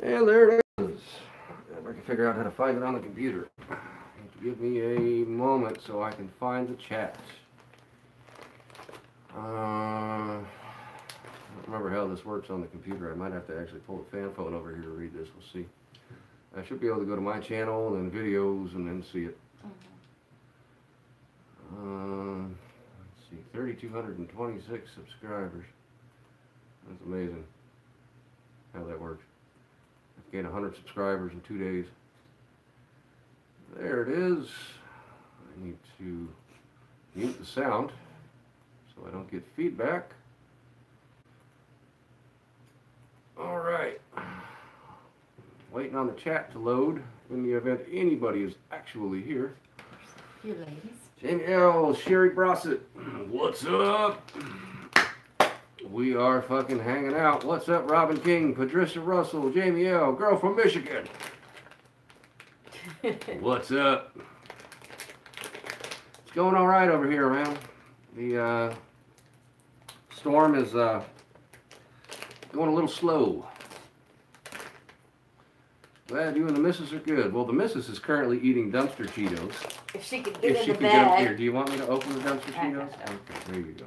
And there it is. If I can figure out how to find it on the computer. Give me a moment so I can find the chat. I don't remember how this works on the computer. I might have to actually pull a fan phone over here to read this. We'll see. I should be able to go to my channel and then videos and then see it. Let's see, 3,226 subscribers. That's amazing how that works. I've gained 100 subscribers in 2 days. There it is. I need to mute the sound so I don't get feedback. Alright. Waiting on the chat to load in the event anybody is actually here. You ladies. Jamie L, Sherry Brossett, what's up? We are fucking hanging out. What's up, Robin King, Patricia Russell, Jamie L, girl from Michigan. What's up? It's going all right over here, man. The storm is going a little slow. Glad you and the missus are good. Well, the missus is currently eating dumpster Cheetos. If she could get in the bag. Here, do you want me to open the dumpster Cheetos? Okay, there you go.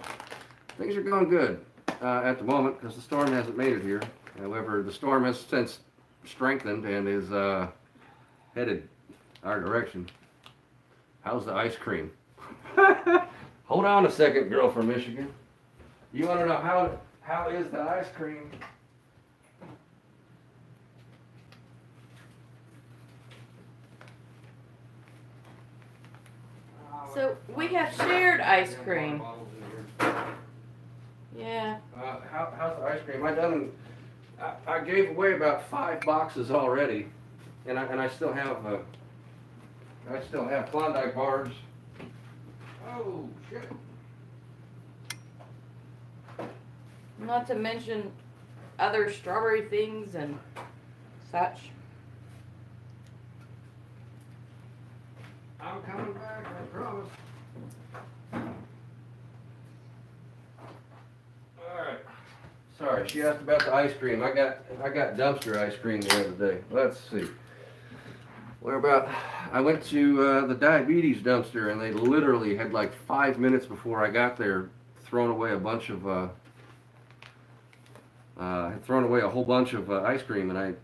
Things are going good at the moment because the storm hasn't made it here. However, the storm has since strengthened and is headed our direction. How's the ice cream? Hold on a second, girl from Michigan. You want to know how is the ice cream? So we have shared ice cream. Yeah. How's the ice cream? I gave away about 5 boxes already, and I still have Klondike bars. Oh shit! Not to mention other strawberry things and such. I'm coming back, I promise. Alright. Sorry, she asked about the ice cream. I got dumpster ice cream the other day. Let's see. I went to the diabetes dumpster and they literally had like 5 minutes before I got there thrown away a bunch of had thrown away a whole bunch of ice cream, and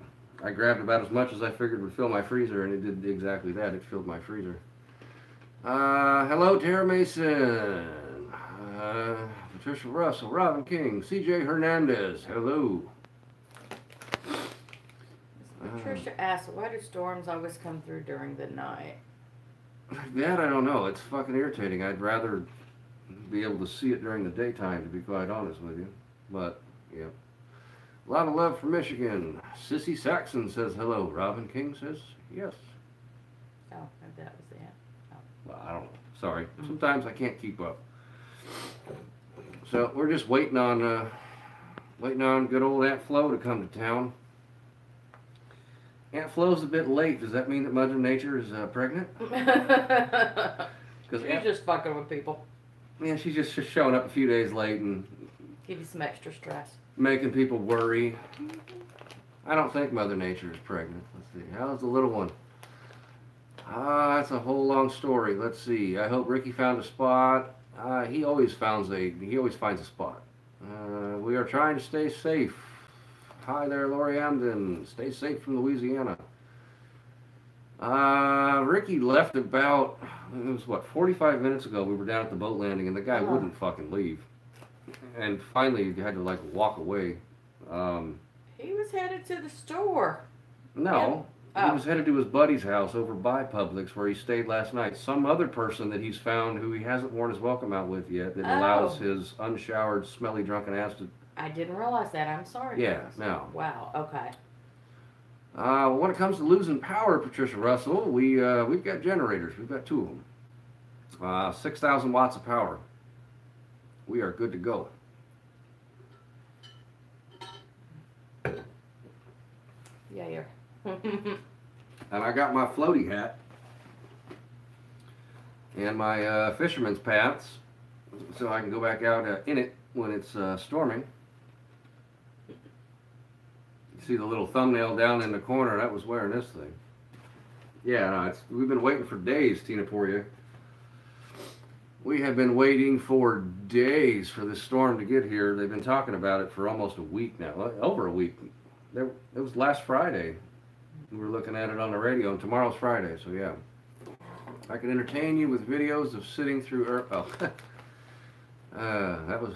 I grabbed about as much as I figured would fill my freezer, and it did exactly that. It filled my freezer. Hello, Tara Mason, Patricia Russell, Robin King, CJ Hernandez. Hello. Patricia asked, why do storms always come through during the night? That I don't know. It's fucking irritating. I'd rather be able to see it during the daytime, to be quite honest with you. But, yeah. A lot of love from Michigan. Sissy Saxon says hello. Robin King says yes. Oh, maybe that was it. Oh. Well, I don't know. Sorry. Sometimes I can't keep up. So we're just waiting on good old Aunt Flo to come to town. Aunt Flo's a bit late. Does that mean that Mother Nature is pregnant? She's just fucking with people. Yeah, she's just showing up a few days late and give you some extra stress. Making people worry. I don't think Mother Nature is pregnant. Let's see. How's the little one? That's a whole long story. Let's see. I hope Ricky found a spot. He always finds a spot. We are trying to stay safe. Hi there, Lori Amden. Stay safe from Louisiana. Ricky left about, it was what, 45 minutes ago. We were down at the boat landing and the guy wouldn't fucking leave. And finally he had to like walk away. He was headed to the store. No. Yeah. He was headed to his buddy's house over by Publix where he stayed last night. Some other person that he's found who he hasn't worn his welcome out with yet that allows his unshowered, smelly, drunken ass to... I didn't realize that. I'm sorry. Yeah, no. Wow, okay. When it comes to losing power, Patricia Russell, we've got generators. We've got 2 of them. 6,000 watts of power. We are good to go. Yeah, you're. And I got my floaty hat and my fisherman's pants so I can go back out in it when it's storming. See the little thumbnail down in the corner? That was wearing this thing. Yeah, no, we've been waiting for days, Tina Poirier. We have been waiting for days for this storm to get here. They've been talking about it for almost a week now, over a week. It was last Friday. We were looking at it on the radio, and tomorrow's Friday, so yeah. I can entertain you with videos of sitting through that was,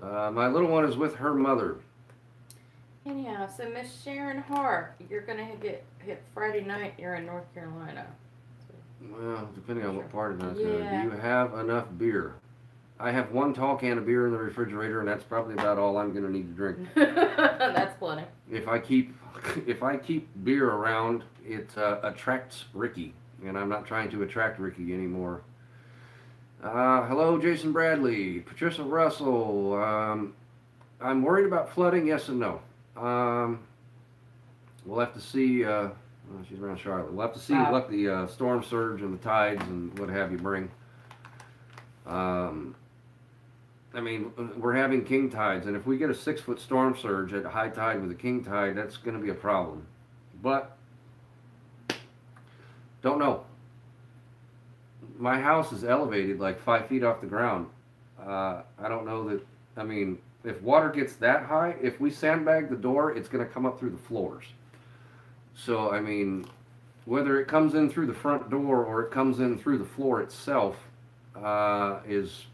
my little one is with her mother. Anyhow, so Miss Sharon Hart, you're gonna get hit Friday night. You're in North Carolina. Well, depending on what part of that. Yeah. Do you have enough beer? I have one tall can of beer in the refrigerator, and that's probably about all I'm gonna need to drink. That's plenty. If I keep beer around, it attracts Ricky, and I'm not trying to attract Ricky anymore. Hello, Jason Bradley, Patricia Russell. I'm worried about flooding. Yes and no. We'll have to see. She's around Charlotte. We'll have to see what the storm surge and the tides and what have you bring. I mean, we're having king tides, and if we get a 6-foot storm surge at high tide with a king tide, that's going to be a problem. But don't know. My house is elevated like 5 feet off the ground. I don't know that. I mean, if water gets that high, if we sandbag the door, it's going to come up through the floors. So, I mean, whether it comes in through the front door or it comes in through the floor itself is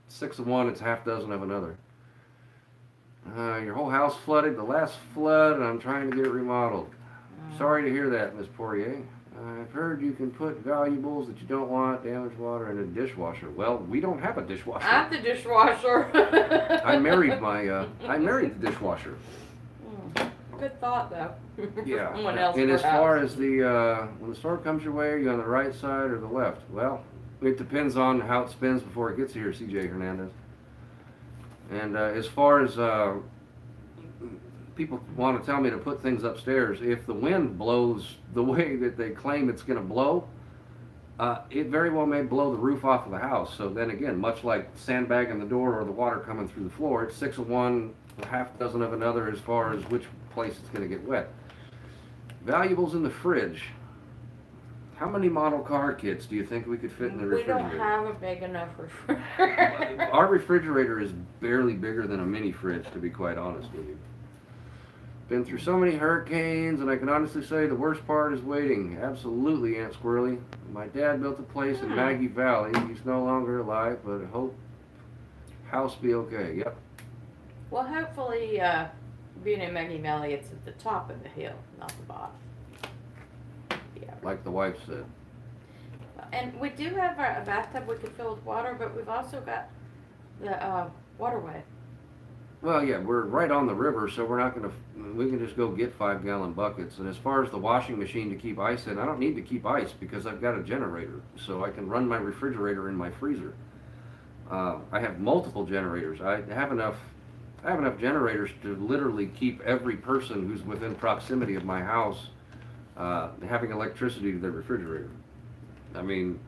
6 of one, it's half dozen of another. Your whole house flooded. The last flood, and I'm trying to get it remodeled. Sorry to hear that, Miss Poirier. I've heard you can put valuables that you don't want, damaged water, in a dishwasher. Well, we don't have a dishwasher. I'm the dishwasher. I married the dishwasher. Good thought, though. Yeah. Someone else And as perhaps. far as the when the storm comes your way, are you on the right side or the left? Well, it depends on how it spins before it gets here, CJ Hernandez. And as far as people want to tell me to put things upstairs, if the wind blows the way that they claim it's going to blow, it very well may blow the roof off of the house. So then again, much like sandbagging the door or the water coming through the floor, it's 6 of one, half dozen of another as far as which place it's going to get wet. Valuables in the fridge. How many model car kits do you think we could fit in the refrigerator? We don't have a big enough refrigerator. Our refrigerator is barely bigger than a mini fridge, to be quite honest with you. Been through so many hurricanes, and I can honestly say the worst part is waiting. Absolutely, Aunt Squirrely. My dad built a place in Maggie Valley. He's no longer alive, but I hope house be okay. Yep. Well, hopefully, being in Maggie Valley, it's at the top of the hill, not the bottom. Yeah. Like the wife said. And we do have a bathtub we could fill with water, but we've also got the waterway. Well, yeah, we're right on the river, so we're not going to, we can just go get 5-gallon buckets. And as far as the washing machine to keep ice in, I don't need to keep ice because I've got a generator, so I can run my refrigerator in my freezer. I have multiple generators. I have enough generators to literally keep every person who's within proximity of my house having electricity to their refrigerator. I mean,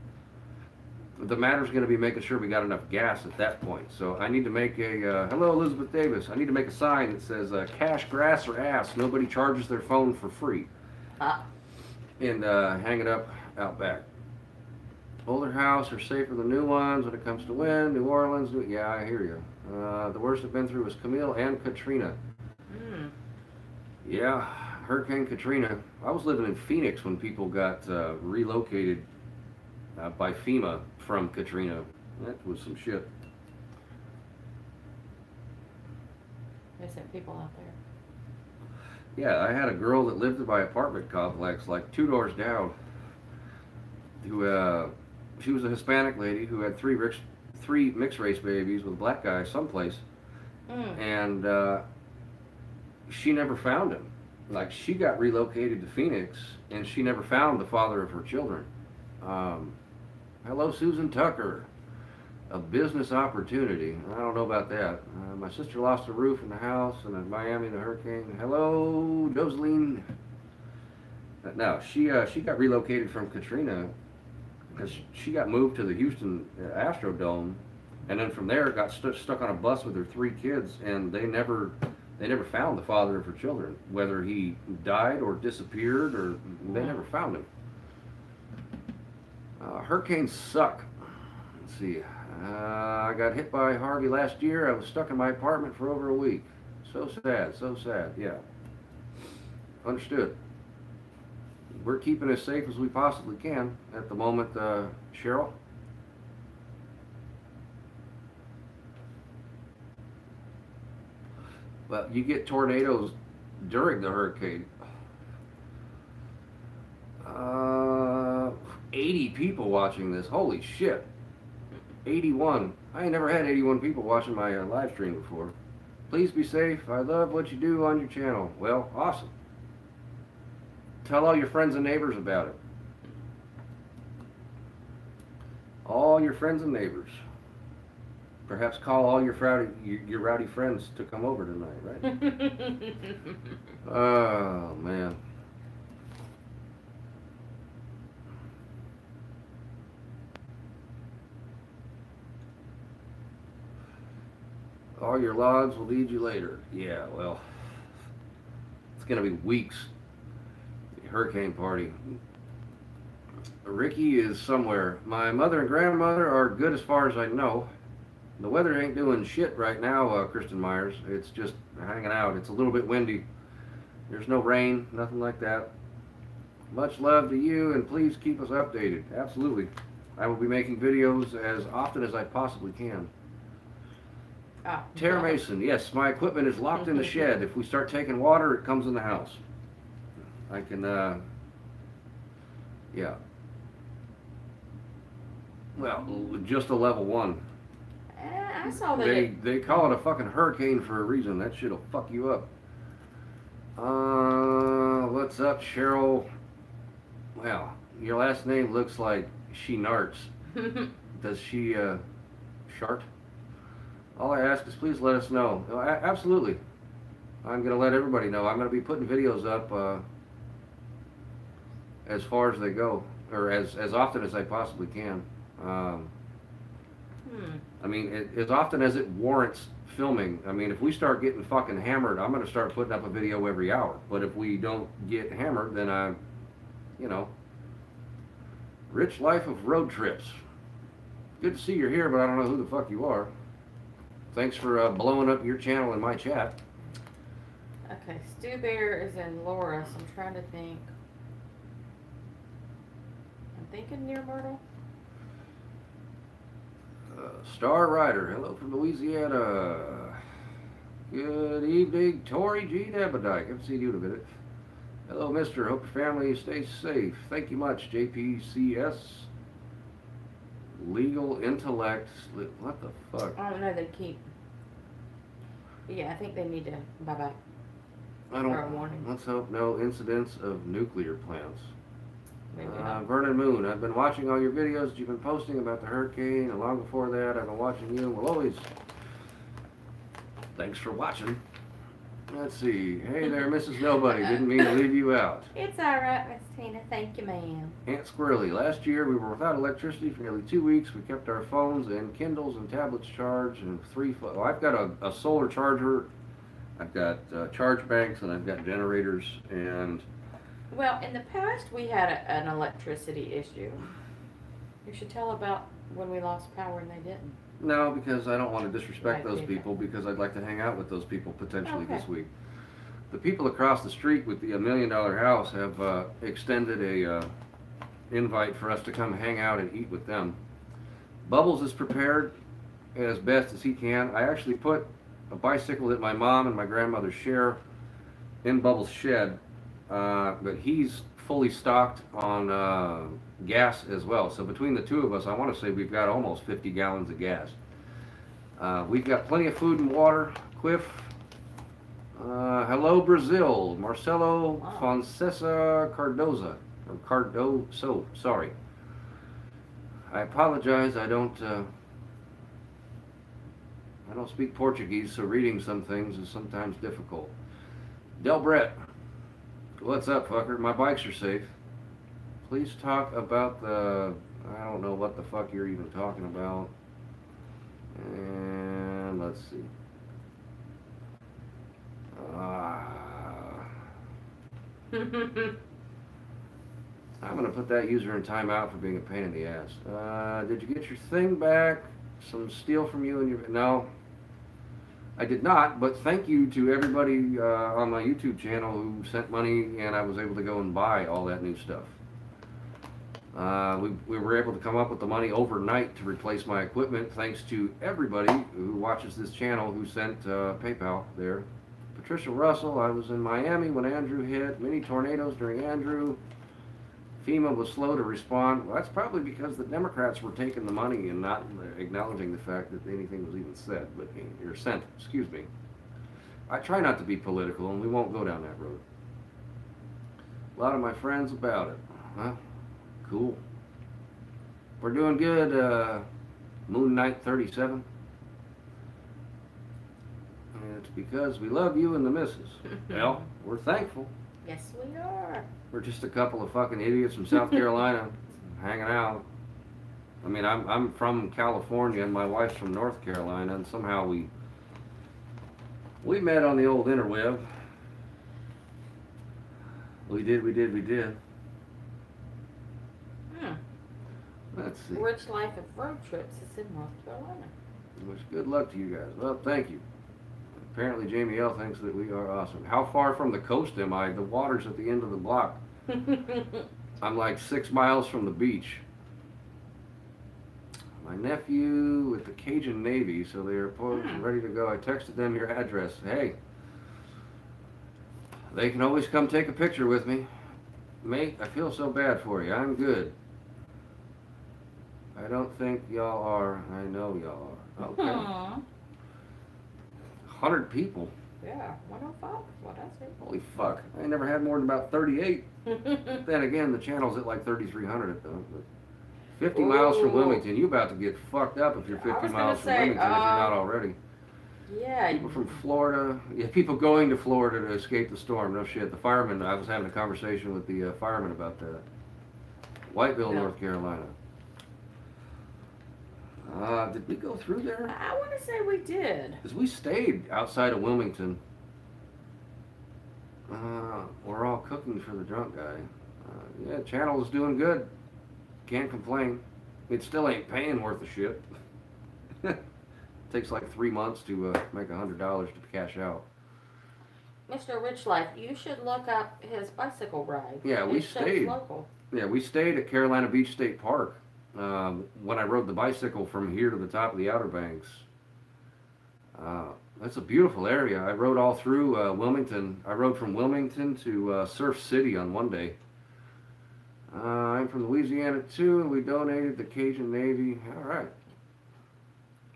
the matter's going to be making sure we got enough gas at that point. So I need to make a, hello Elizabeth Davis, I need to make a sign that says cash, grass, or ass, nobody charges their phone for free. And hang it up out back. Older house are safer than new ones when it comes to wind. New Orleans, yeah, I hear you. The worst I've been through was Camille and Katrina. Yeah, Hurricane Katrina. I was living in Phoenix when people got relocated by FEMA from Katrina. That was some shit. They sent people out there. Yeah, I had a girl that lived in my apartment complex, like 2 doors down, who, she was a Hispanic lady who had three mixed race babies with a black guy someplace. And she never found him. Like, she got relocated to Phoenix, and she never found the father of her children. Hello, Susan Tucker. A business opportunity. I don't know about that. My sister lost a roof in the house, and in Miami, the hurricane. Hello, Joseline. No, she got relocated from Katrina because she got moved to the Houston Astrodome, and then from there got stuck on a bus with her 3 kids, and they never They never found the father of her children, whether he died or disappeared, or they never found him. Hurricanes suck. Let's see. I got hit by Harvey last year. I was stuck in my apartment for over a week. So sad, so sad. Yeah. Understood. We're keeping as safe as we possibly can at the moment, Cheryl. But you get tornadoes during the hurricane. 80 people watching this. Holy shit. 81. I ain't never had 81 people watching my live stream before. Please be safe. I love what you do on your channel. Well, awesome. Tell all your friends and neighbors about it. All your friends and neighbors. Perhaps call all your rowdy friends to come over tonight, right? Oh, man. All your logs will lead you later. Yeah, well, it's going to be weeks. Hurricane party. Ricky is somewhere. My mother and grandmother are good as far as I know. The weather ain't doing shit right now, Kristen Myers. It's just hanging out. It's a little bit windy. There's no rain, nothing like that. Much love to you, and please keep us updated. Absolutely. I will be making videos as often as I possibly can. Oh, Tara Mason, yes, my equipment is locked in the shed. If we start taking water, it comes in the house. I can, yeah. Well, just a level 1. I saw that. They call it a fucking hurricane for a reason. That shit'll fuck you up. What's up, Cheryl? Well, your last name looks like she narts. Does she, shart? All I ask is please let us know. Absolutely. I'm going to let everybody know. I'm going to be putting videos up as far as they go, or as often as I possibly can. I mean, as often as it warrants filming. I mean, if we start getting fucking hammered, I'm going to start putting up a video every hour. But if we don't get hammered, then you know, rich life of road trips. Good to see you're here, but I don't know who the fuck you are. Thanks for blowing up your channel in my chat. Okay, Stu Bear is in Laura, so I'm trying to think. I'm thinking near Myrtle. Star Rider, hello from Louisiana. Good evening, Tori G. Dabadike. Haven't seen you in a minute. Hello, mister. Hope your family stays safe. Thank you much, JPCS. Legal intellect. What the fuck? I don't know, they keep. Yeah, I think they need to bye-bye. I Or a warning. don't. Let's hope no incidents of nuclear plants. Maybe not. Vernon Moon, I've been watching all your videos that you've been posting about the hurricane, and long before that, I've been watching you. Well, always. Thanks for watching. Let's see. Hey there, Mrs. Nobody. Didn't mean to leave you out. It's alright, Miss Tina. Thank you, ma'am. Aunt Squirrely, last year we were without electricity for nearly 2 weeks. We kept our phones and Kindles and tablets charged, and well, I've got a solar charger, I've got charge banks, and I've got generators, and Well, in the past we had an electricity issue. You should tell about when we lost power and they didn't. no, because I don't want to disrespect Right, those okay. people, because I'd like to hang out with those people potentially Okay. this week. The people across the street with the $1 million house have extended a invite for us to come hang out and eat with them. Bubbles is prepared as best as he can. I actually put a bicycle that my mom and my grandmother share in Bubbles' shed, but he's fully stocked on gas as well. So between the two of us, I want to say we've got almost 50 gallons of gas. We've got plenty of food and water. Quiff. Hello, Brazil. Marcelo Wow. Foncesa Cardoza. Or Cardoso, sorry. I apologize, I don't speak Portuguese, so reading some things is sometimes difficult. Del Brett. What's up, fucker? My bikes are safe. Please talk about the... I don't know what the fuck you're even talking about. And let's see. I'm going to put that user in timeout for being a pain in the ass. Did you get your thing back? Some steel from you and your... No, I did not, but thank you to everybody on my YouTube channel who sent money, and I was able to go and buy all that new stuff. We were able to come up with the money overnight to replace my equipment, thanks to everybody who watches this channel who sent PayPal there. Patricia Russell, I was in Miami when Andrew hit, mini tornadoes during Andrew. FEMA was slow to respond. Well, that's probably because the Democrats were taking the money and not acknowledging the fact that anything was even said, or sent, excuse me. I try not to be political, and we won't go down that road. A lot of my friends about it. Huh? Cool. We're doing good, Moon Knight 37. And it's because we love you and the missus. Well, we're thankful. Yes, we are. We're just a couple of fucking idiots from South Carolina hanging out. I mean, I'm from California and my wife's from North Carolina, and somehow we met on the old interweb. We did. Let's see. Rich life of road trips is in North Carolina. Wish good luck to you guys. Well, thank you. Apparently Jamie L thinks that we are awesome. How far from the coast am I? The water's at the end of the block. I'm like 6 miles from the beach. My nephew with the Cajun Navy, so they are poised and ready to go. I texted them your address. Hey, they can always come take a picture with me. Mate, I feel so bad for you. I'm good. I don't think y'all are. I know y'all are. Okay. 100 people. Yeah, 105 is what I said. Holy fuck. I never had more than about 38. Then again, the channel's at like 3,300 at the moment. 50 miles from Wilmington. You about to get fucked up if you're 50 miles from Wilmington if you're not already. Yeah. People from Florida. Yeah, people going to Florida to escape the storm. No shit. The firemen, I was having a conversation with the firemen about that. Whiteville, North Carolina. Did we go through there? I want to say we did. Because we stayed outside of Wilmington. We're all cooking for the drunk guy. Yeah, channel is doing good. Can't complain. It still ain't paying worth a shit. Takes like 3 months to make $100 to cash out. Mr. Rich Life, you should look up his bicycle ride. Yeah, we stayed. Local. Yeah, we stayed at Carolina Beach State Park. When I rode the bicycle from here to the top of the Outer Banks. That's a beautiful area. I rode all through Wilmington. I rode from Wilmington to Surf City on one day. I'm from Louisiana too, and we donated the Cajun Navy. All right.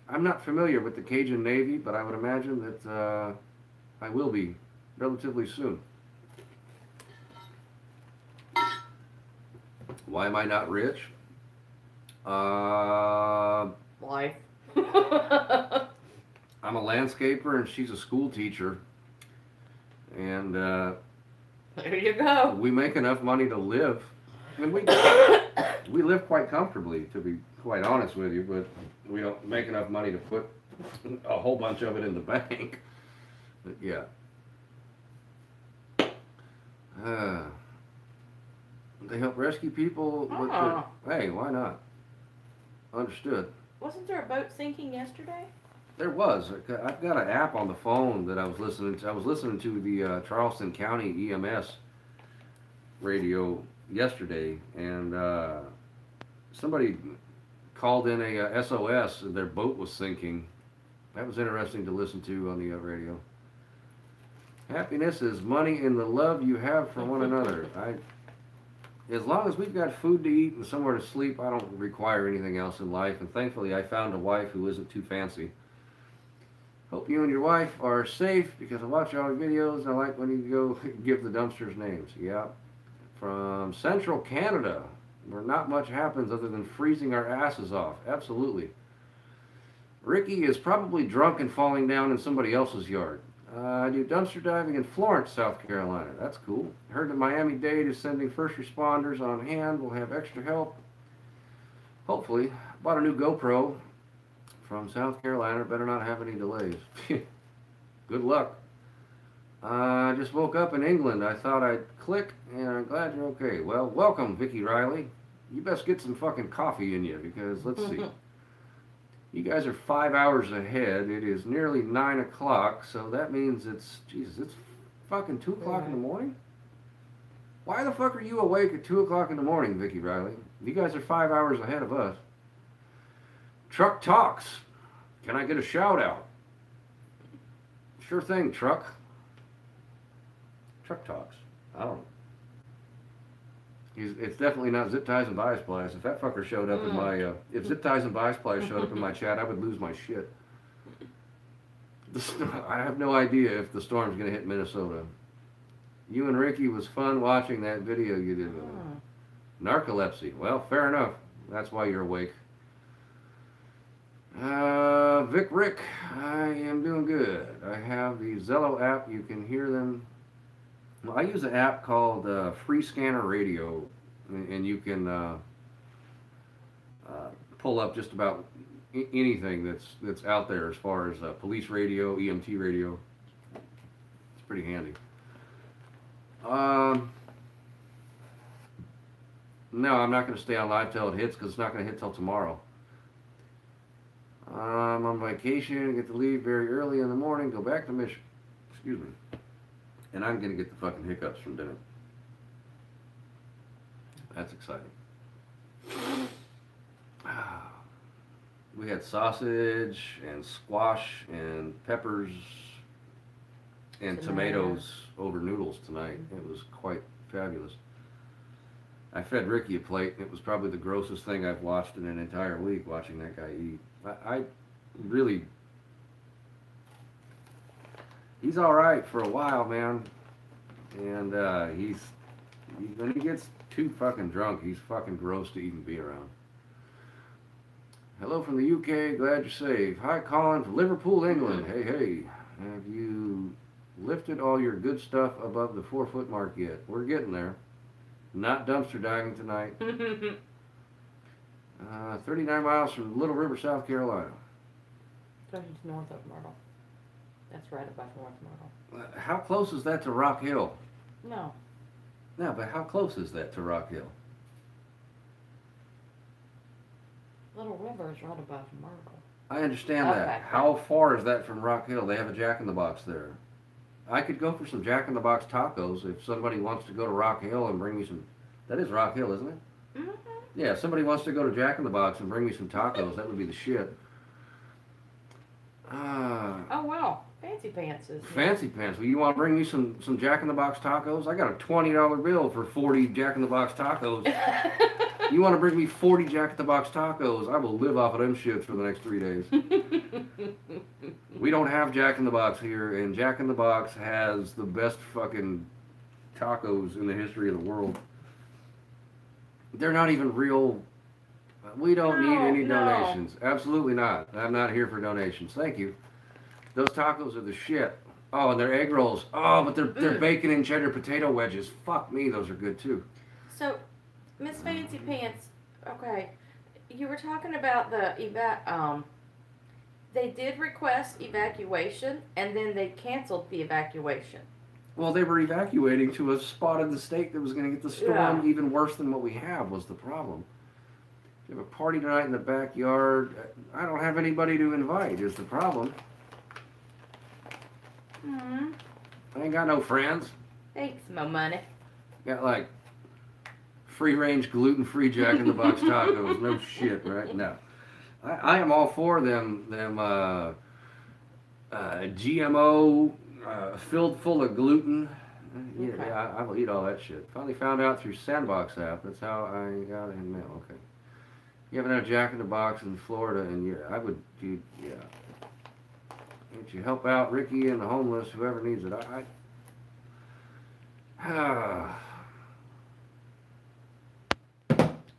I'm not familiar with the Cajun Navy, but I would imagine that I will be relatively soon. Why am I not rich? Life. I'm a landscaper and she's a school teacher, and there you go. we make enough money to live, and we live quite comfortably, to be quite honest with you, but we don't make enough money to put a whole bunch of it in the bank. But yeah. They help rescue people. Hey, why not? Understood. Wasn't there a boat sinking yesterday? There was. I've got an app on the phone that I was listening to. I was listening to the Charleston County EMS radio yesterday, and somebody called in a SOS, and their boat was sinking. That was interesting to listen to on the radio. Happiness is money in the love you have for one another. As long as we've got food to eat and somewhere to sleep, I don't require anything else in life. And thankfully, I found a wife who isn't too fancy. Hope you and your wife are safe, because I watch all your videos and I like when you go give the dumpsters names. Yeah. From Central Canada, where not much happens other than freezing our asses off. Absolutely. Ricky is probably drunk and falling down in somebody else's yard. I do dumpster diving in Florence, South Carolina. That's cool. Heard that Miami-Dade is sending first responders on hand. We'll have extra help. Hopefully. Bought a new GoPro from South Carolina. Better not have any delays. Good luck. I just woke up in England. I thought I'd click, and I'm glad you're okay. Well, welcome, Vicky Riley. You best get some fucking coffee in you, because let's see. You guys are 5 hours ahead. It is nearly 9 o'clock, so that means it's, Jesus, it's fucking 2 o'clock in the morning? Why the fuck are you awake at 2 o'clock in the morning, Vicky Riley? You guys are 5 hours ahead of us. Truck Talks. Can I get a shout out? Sure thing, Truck. Truck Talks. I don't know. It's definitely not Zip Ties and Bias Plies. If that fucker showed up in my, if Zip Ties and Bias Plies showed up in my chat, I would lose my shit. I have no idea if the storm's gonna hit Minnesota. You and Ricky was fun watching that video you did with him. Narcolepsy. Well, fair enough. That's why you're awake. Vic Rick, I am doing good. I have the Zello app. You can hear them. Well, I use an app called Free Scanner Radio, and you can pull up just about anything that's out there as far as police radio, EMT radio. It's pretty handy. No, I'm not going to stay on live till it hits, because it's not going to hit till tomorrow. I'm on vacation, get to leave very early in the morning, go back to Michigan. Excuse me. And I'm going to get the fucking hiccups from dinner. That's exciting. We had sausage and squash and peppers and tomatoes over noodles tonight. It was quite fabulous. I fed Ricky a plate, and it was probably the grossest thing I've watched in an entire week, watching that guy eat. I really... He's alright for a while, man. And when he gets too fucking drunk, he's fucking gross to even be around. Hello from the UK, glad you're safe. Hi, Colin from Liverpool, England. Hey, hey. Have you lifted all your good stuff above the 4-foot mark yet? We're getting there. Not dumpster diving tonight. 39 miles from Little River, South Carolina. So he's north of Myrtle. That's right above North Myrtle. How close is that to Rock Hill? No. No, but how close is that to Rock Hill? Little River is right above Myrtle. I understand that. How far is that from Rock Hill? They have a Jack in the Box there. I could go for some Jack in the Box tacos if somebody wants to go to Rock Hill and bring me some. That is Rock Hill, isn't it? Mm-hmm. Yeah, if somebody wants to go to Jack in the Box and bring me some tacos, that would be the shit. Oh, wow. Fancy pants is Fancy pants. Well, you want to bring me some Jack in the Box tacos? I got a $20 bill for 40 Jack in the Box tacos. You want to bring me 40 Jack in the Box tacos? I will live off of them shits for the next 3 days. We don't have Jack in the Box here, and Jack in the Box has the best fucking tacos in the history of the world. They're not even real. We don't need any donations. Absolutely not. I'm not here for donations. Thank you. Those tacos are the shit. Oh, and their egg rolls. Oh, but they're bacon and cheddar potato wedges. Fuck me, those are good too. So, Miss Fancy Pants, okay, you were talking about the they did request evacuation, and then they canceled the evacuation. Well, they were evacuating to a spot in the state that was going to get the storm even worse than what we have was the problem. You have a party tonight in the backyard. I don't have anybody to invite is the problem. Hmm. I ain't got no friends. Thanks, Mo Money. Got like free-range, gluten-free Jack in the Box tacos. No shit, right? No. I am all for them GMO filled full of gluten. Yeah, I will eat all that shit. Finally found out through Sandbox app. That's how I got it in mail. Okay. You haven't had Jack in the Box in Florida, and I would, dude, yeah. Can't you help out Ricky and the homeless, whoever needs it?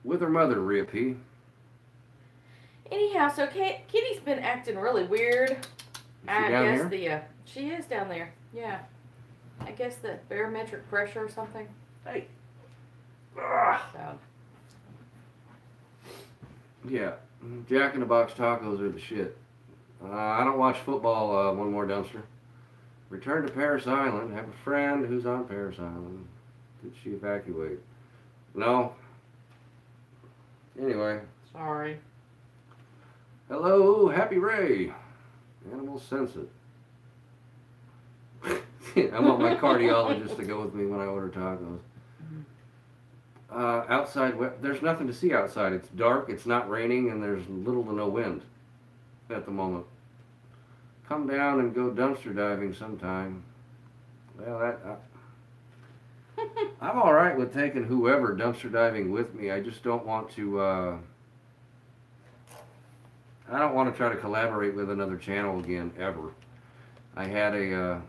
With her mother, Rhea P. Anyhow, so Kitty's been acting really weird. Is she down here? She is down there. Yeah. I guess the barometric pressure or something. Hey. So. Yeah, Jack in the Box tacos are the shit. I don't watch football one more dumpster. Return to Paris Island. Have a friend who's on Paris Island. Did she evacuate? No. Anyway. Sorry. Hello, Happy Ray. Animal sense it. I want my cardiologist to go with me when I order tacos. Outside, there's nothing to see outside. It's dark, it's not raining, and there's little to no wind at the moment. Come down and go dumpster diving sometime. Well, I'm all right with taking whoever dumpster diving with me. I just don't want to. I don't want to try to collaborate with another channel again ever. I had a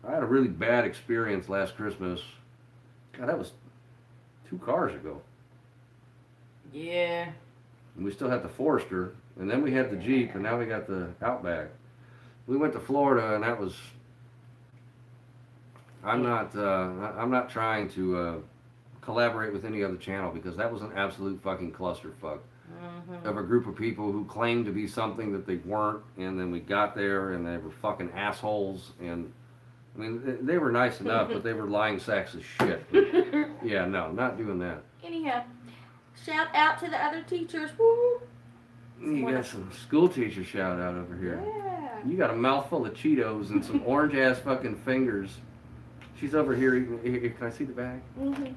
really bad experience last Christmas. God, that was 2 cars ago. Yeah. And we still had the Forester, and then we had the Jeep, and now we got the Outback. We went to Florida, and that was. I'm not trying to collaborate with any other channel because that was an absolute fucking clusterfuck of a group of people who claimed to be something that they weren't, and then we got there and they were fucking assholes. And I mean, they were nice enough, but they were lying sacks of shit. Yeah, no, not doing that. Anyhow, shout out to the other teachers. Woo! You got some school teacher shout out over here. Yeah. You got a mouthful of Cheetos and some orange ass fucking fingers. She's over here eating. Can I see the bag? Mm-hmm.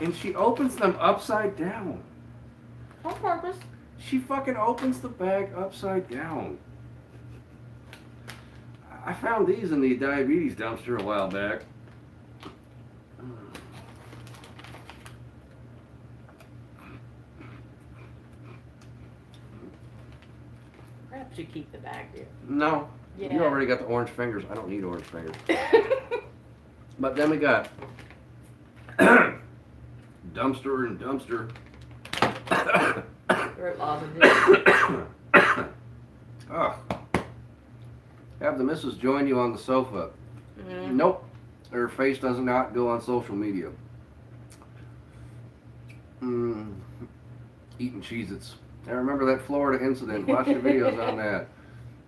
And she opens them upside down. On purpose. She fucking opens the bag upside down. I found these in the diabetes dumpster a while back. Perhaps you keep the bag here. No. Yeah. You already got the orange fingers. I don't need orange fingers. But then we got dumpster and dumpster. Throat lozenges. Ugh. Have the missus join you on the sofa. Mm-hmm. Nope. Her face does not go on social media. Eating Cheez-Its. I remember that Florida incident. Watch the videos on that.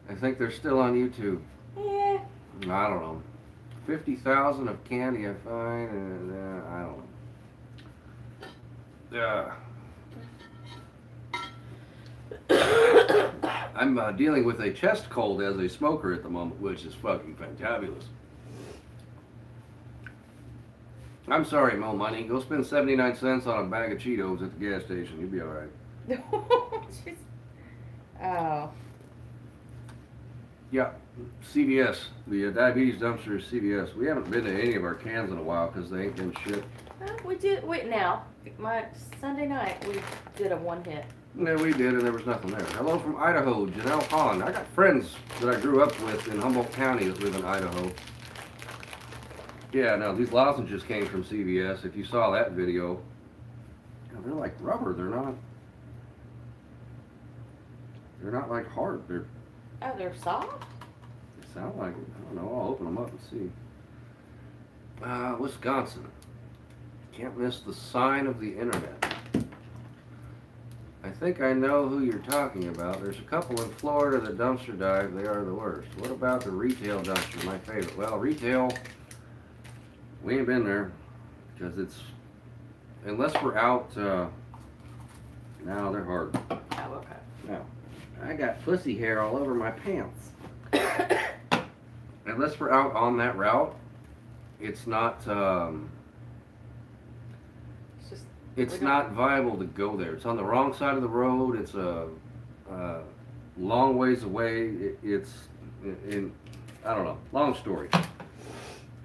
I think they're still on YouTube. Yeah. I don't know. 50,000 of candy I find, and I don't know. I'm dealing with a chest cold as a smoker at the moment, which is fucking fantabulous. I'm sorry, Mo Money. Go spend 79 cents on a bag of Cheetos at the gas station. You'll be alright. Oh. Yeah, CVS. The diabetes dumpster is CVS. We haven't been to any of our cans in a while because they ain't been shit. Well, we did. Wait, now. My Sunday night, we did a one hit. Yeah, we did, and there was nothing there. Hello from Idaho, Janelle Hahn. I got friends that I grew up with in Humboldt County that live in Idaho. Yeah, no, these lozenges came from CVS. If you saw that video, they're like rubber. They're not like hard. Oh, they're soft? They sound like it. I don't know. I'll open them up and see. Wisconsin. Can't miss the sign of the internet. I think I know who you're talking about. There's a couple in Florida that dumpster dive. They are the worst. What about the retail dumpster? My favorite. Well, retail, we ain't been there because it's, unless we're out, no, they're hard. Oh, okay. No. I got pussy hair all over my pants. Unless we're out on that route, it's not, it's not viable to go there. It's on the wrong side of the road. It's a long ways away. It's in, I don't know. Long story.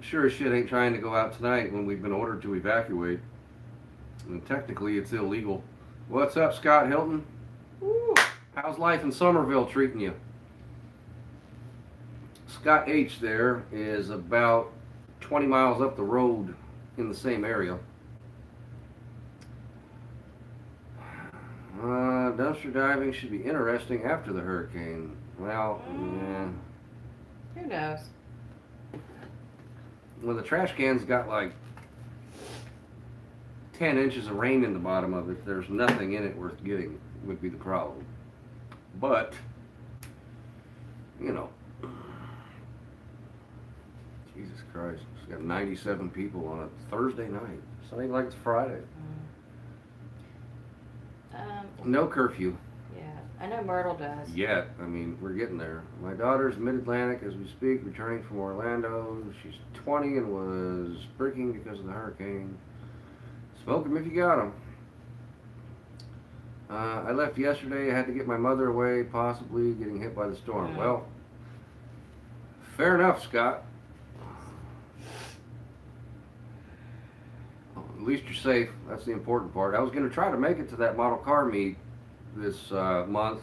Sure as shit ain't trying to go out tonight when we've been ordered to evacuate. And technically it's illegal. What's up, Scott Hilton? Ooh. How's life in Somerville treating you? Scott H there is about 20 miles up the road in the same area. Dumpster diving should be interesting after the hurricane. Well, yeah. Who knows? When the trash can's got like 10 inches of rain in the bottom of it, there's nothing in it worth getting, would be the problem. But you know. Jesus Christ. It's got 97 people on a Thursday night. It's not even like it's Friday. No curfew. Yeah, I know Myrtle does. Yet. I mean, we're getting there. My daughter's mid-Atlantic as we speak, returning from Orlando. She's 20 and was breaking because of the hurricane. Smoke them if you got them. I left yesterday. I had to get my mother away, possibly getting hit by the storm. Yeah. Well, fair enough, Scott. At least you're safe. That's the important part. I was going to try to make it to that model car meet this month,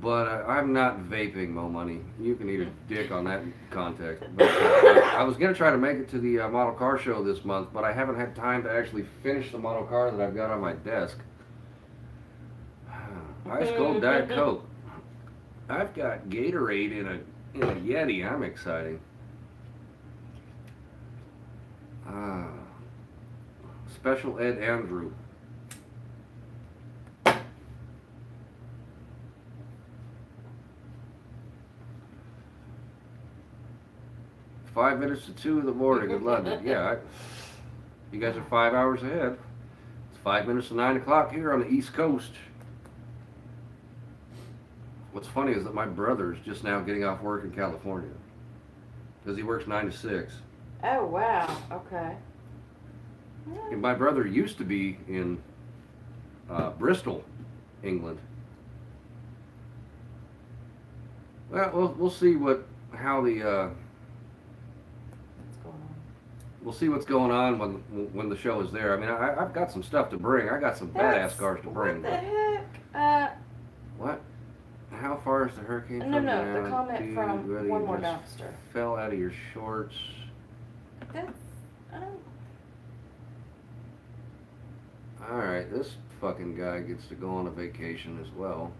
but I'm not vaping, Mo Money. You can eat a dick on that context. But, I was going to try to make it to the model car show this month, but I haven't had time to actually finish the model car that I've got on my desk. Ice cold Diet Coke. I've got Gatorade in a Yeti. I'm excited. Special Ed Andrew. Five minutes to 2 in the morning in London. Yeah, you guys are 5 hours ahead. It's 5 minutes to 9 o'clock here on the East Coast. What's funny is that my brother's just now getting off work in California because he works 9 to 6. Oh, wow. Okay. And my brother used to be in Bristol, England. Well, we'll see how the we'll see what's going on when the show is there. I mean, I've got some stuff to bring. I got some badass cars to bring. What the heck? What? How far is the hurricane? No, the comment from One More Dumpster. Fell out of your shorts. That's, I don't... Alright, this fucking guy gets to go on a vacation as well.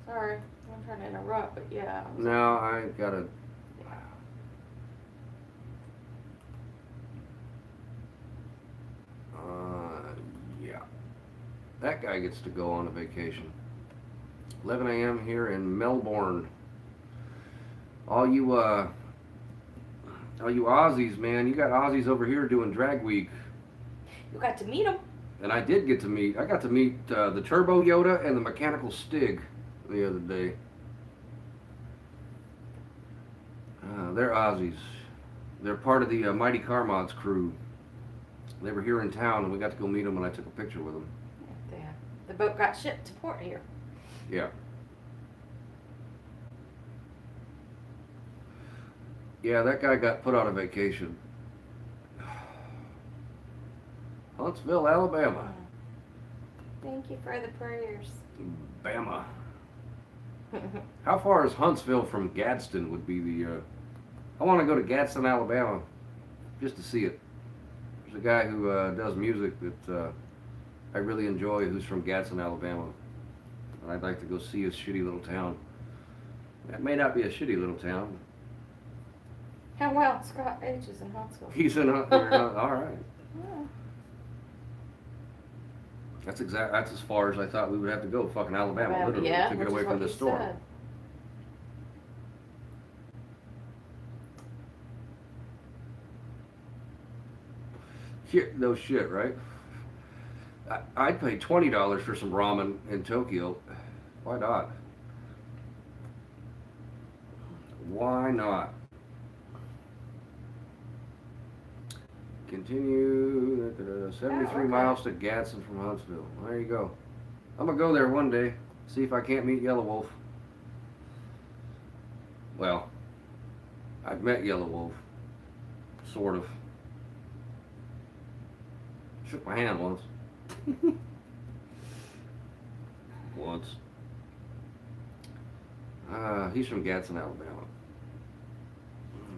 Sorry, I'm trying to interrupt, but yeah. No, I gotta... Yeah. That guy gets to go on a vacation. 11 a.m. here in Melbourne. All you Aussies, man, you got Aussies over here doing drag week. You got to meet them. And I got to meet the Turbo Yoda and the Mechanical Stig the other day. They're Aussies. They're part of the Mighty Car Mods crew. They were here in town and we got to go meet them and I took a picture with them. Yeah, the boat got shipped to port here. Yeah. Yeah, that guy got put on a vacation. Huntsville, Alabama. Thank you for the prayers. Bama. How far is Huntsville from Gadsden would be the... I want to go to Gadsden, Alabama, just to see it. There's a guy who does music that I really enjoy who's from Gadsden, Alabama. And I'd like to go see his shitty little town. That may not be a shitty little town. How well Scott ages in Huntsville. He's in Huntsville. All right. Yeah. That's as far as I thought we would have to go. Fucking Alabama, literally, to get away from this storm. Said. Shit, no shit, right? I'd pay $20 for some ramen in Tokyo. Why not? Why not? Continue. 73 miles to Gadsden from Huntsville. There you go. I'm gonna go there one day. See if I can't meet Yellow Wolf. Well, I've met Yellow Wolf. Sort of. Shook my hand once. Once. He's from Gadsden, Alabama.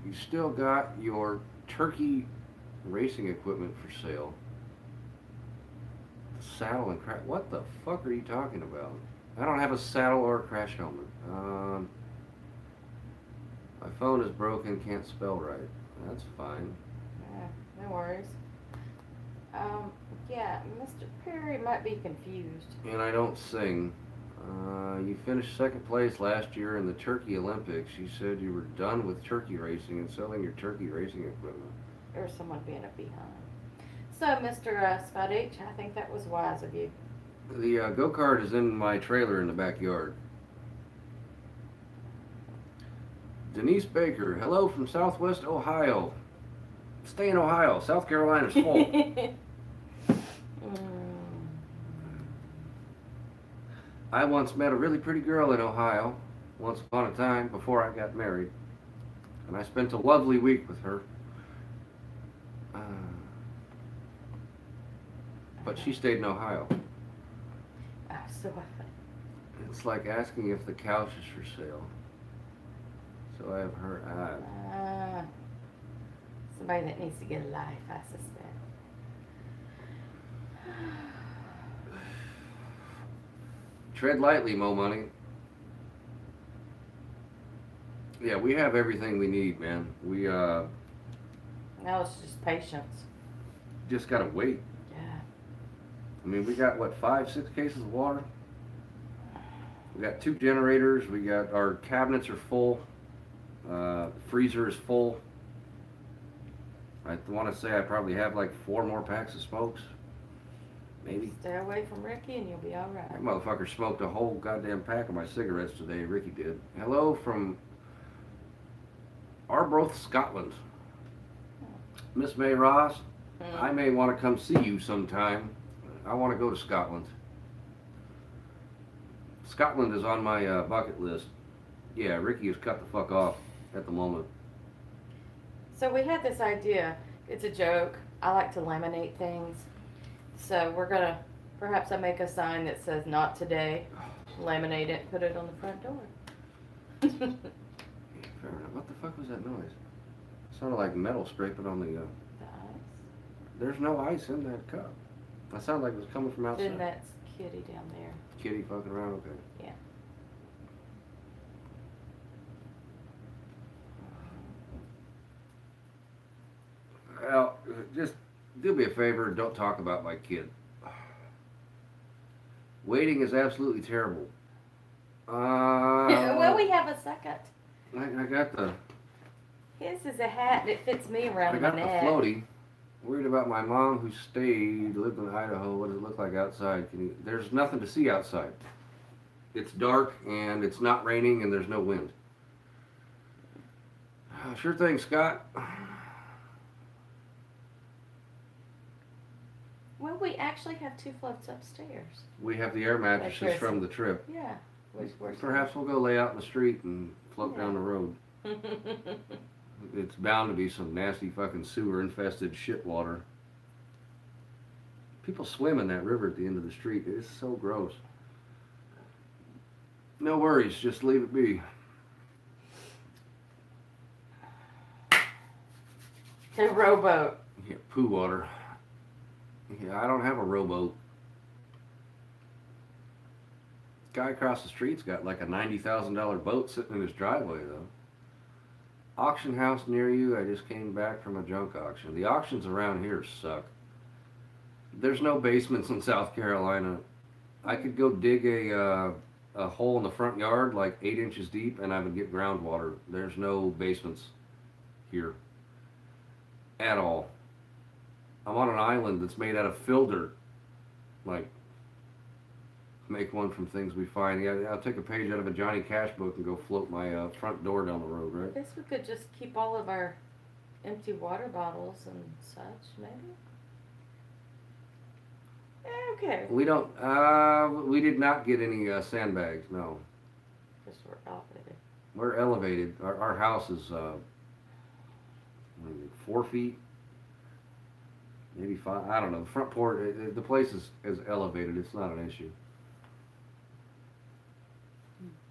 You still got your turkey racing equipment for sale. Saddle and crash. What the fuck are you talking about? I don't have a saddle or a crash helmet. My phone is broken, can't spell right. That's fine. Yeah, no worries. Yeah, Mr. Perry might be confused. And I don't sing. You finished second place last year in the Turkey Olympics. You said you were done with turkey racing and selling your turkey racing equipment. Or someone being a behind. So, Mr. Scott H., I think that was wise of you. The go-kart is in my trailer in the backyard. Denise Baker, hello from Southwest Ohio. Stay in Ohio. South Carolina's full. I once met a really pretty girl in Ohio, once upon a time, before I got married. And I spent a lovely week with her. But she stayed in Ohio. Oh, so It's like asking if the couch is for sale. So I have heard. Somebody that needs to get a life, I suspect. Tread lightly, Mo Money. Yeah, we have everything we need, man. We Now it's just patience. just gotta wait. Yeah. I mean, we got what, 5, 6 cases of water? We got 2 generators. We got our cabinets are full. Freezer is full. I want to say I probably have like 4 more packs of smokes. Maybe. Stay away from Ricky and you'll be alright. That motherfucker smoked a whole goddamn pack of my cigarettes today. Ricky did. Hello from Arbroath, Scotland. Miss May Ross, I may want to come see you sometime. I want to go to Scotland. Scotland is on my bucket list. Yeah, Ricky has cut the fuck off at the moment. So we had this idea. It's a joke. I like to laminate things. So we're gonna, perhaps I make a sign that says not today. Laminate it, put it on the front door. Yeah, fair enough. What the fuck was that noise? It sounded like metal scraping on the... The ice? There's no ice in that cup. That sounded like it was coming from outside. Then that's Kitty down there. Kitty fucking around, okay. Yeah. Well, just do me a favor and don't talk about my kid. Waiting is absolutely terrible. Well, we have a second. I got the... His is a hat that fits me around I my got the neck. floaty. Worried about my mom who stayed, lived in Idaho. What does it look like outside? There's nothing to see outside. It's dark and it's not raining and there's no wind. Sure thing, Scott. Well, we actually have 2 floats upstairs. We have the air mattresses from the trip. Yeah. Perhaps we'll go lay out in the street and float down the road. It's bound to be some nasty fucking sewer infested shit water. People swim in that river at the end of the street. It is so gross. No worries, just leave it be. The rowboat. Yeah, poo water. Yeah, I don't have a rowboat. Guy across the street's got like a $90,000 boat sitting in his driveway though. Auction house near you. I just came back from a junk auction. The auctions around here suck. There's no basements in South Carolina. I could go dig a hole in the front yard like 8 inches deep and I would get groundwater. There's no basements here at all. I'm on an island that's made out of fill dirt. Like, make one from things we find. Yeah, I'll take a page out of a Johnny Cash book and go float my front door down the road, right? I guess we could just keep all of our empty water bottles and such, maybe? Okay. We don't, we did not get any sandbags, no. Just we're elevated. We're elevated. Our house is 4 feet, maybe 5, I don't know. The front porch, the place is elevated. It's not an issue.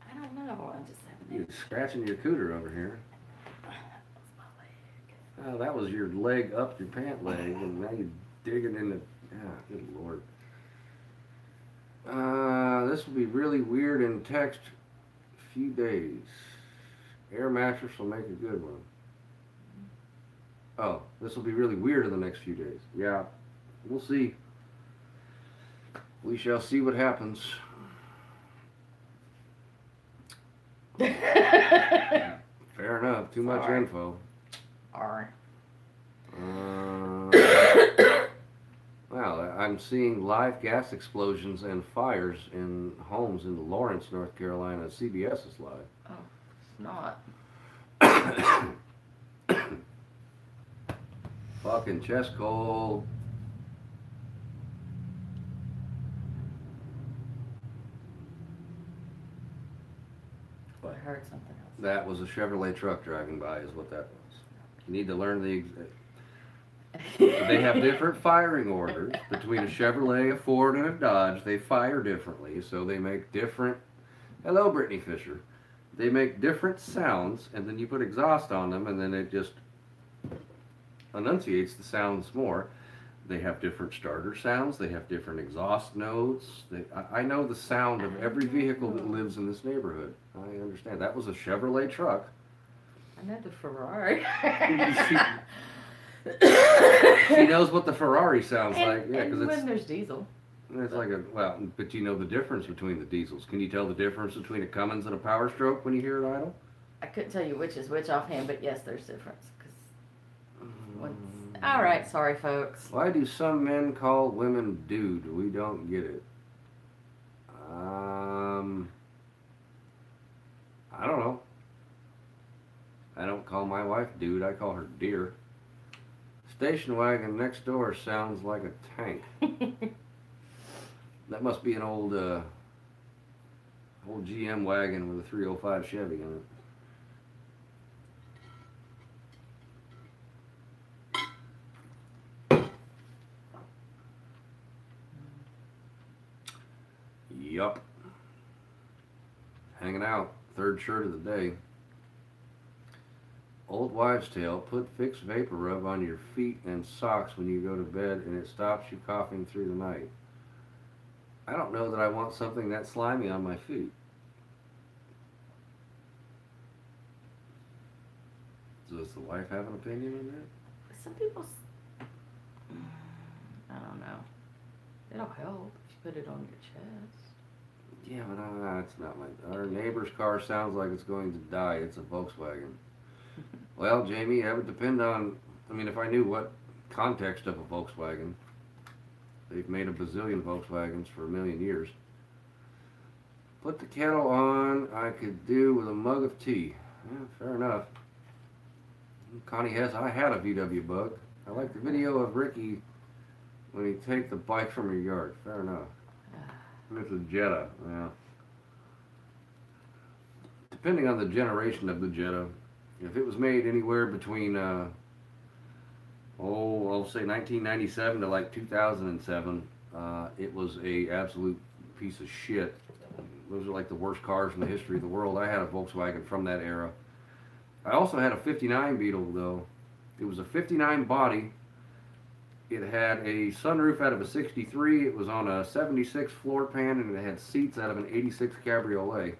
I don't know. I'm just having You're scratching your cooter over here. That's my leg. Oh, that was your leg up your pant leg, and now you're digging in the... Ah, good lord. This will be really weird in text few days. Air mattress will make a good one. Oh, this will be really weird in the next few days. Yeah, we'll see. We shall see what happens. Fair enough. Too much Sorry. info. Alright. Well, I'm seeing live gas explosions and fires in homes in Lawrence, North Carolina. CBS is live. Oh, it's not. Fucking chest cold. I heard something else. That was a Chevrolet truck driving by, is what that was. You need to learn the. They have different firing orders between a Chevrolet, a Ford, and a Dodge. They fire differently, so they make different. Hello, Brittany Fisher. They make different sounds, and then you put exhaust on them, and then it just enunciates the sounds more. They have different starter sounds. They have different exhaust notes. I know the sound of every vehicle that lives in this neighborhood. I understand. That was a Chevrolet truck. I know the Ferrari. She knows what the Ferrari sounds like. Yeah, because when there's diesel. It's like but you know the difference between the diesels. Can you tell the difference between a Cummins and a Power Stroke when you hear it idle? I couldn't tell you which is which offhand, but yes, there's difference. All right, sorry, folks. Why do some men call women dude? We don't get it. I don't know. I don't call my wife dude. I call her dear. Station wagon next door sounds like a tank. That must be an old GM wagon with a 305 Chevy in it. Yup. Hanging out. Third shirt of the day. Old wives' tale. Put Vicks Vapor Rub on your feet and socks when you go to bed and it stops you coughing through the night. I don't know that I want something that slimy on my feet. Does the wife have an opinion on that? Some people, I don't know. It'll help if you put it on your chest. Yeah, but it's not my. Our neighbor's car sounds like it's going to die. It's a Volkswagen. Well, Jamie, that would depend on. I mean, if I knew what context of a Volkswagen. They've made a bazillion Volkswagens for a million years. Put the kettle on. I could do with a mug of tea. Yeah, fair enough. Connie has. I had a VW Bug. I like the video of Ricky when he take the bike from your yard. Fair enough. It's a Jetta. Yeah. Depending on the generation of the Jetta, if it was made anywhere between I'll say 1997 to like 2007, it was a absolute piece of shit. Those are like the worst cars in the history of the world. I had a Volkswagen from that era. I also had a 59 Beetle though. It was a 59 body. It had a sunroof out of a 63. It was on a 76 floor pan and it had seats out of an 86 Cabriolet.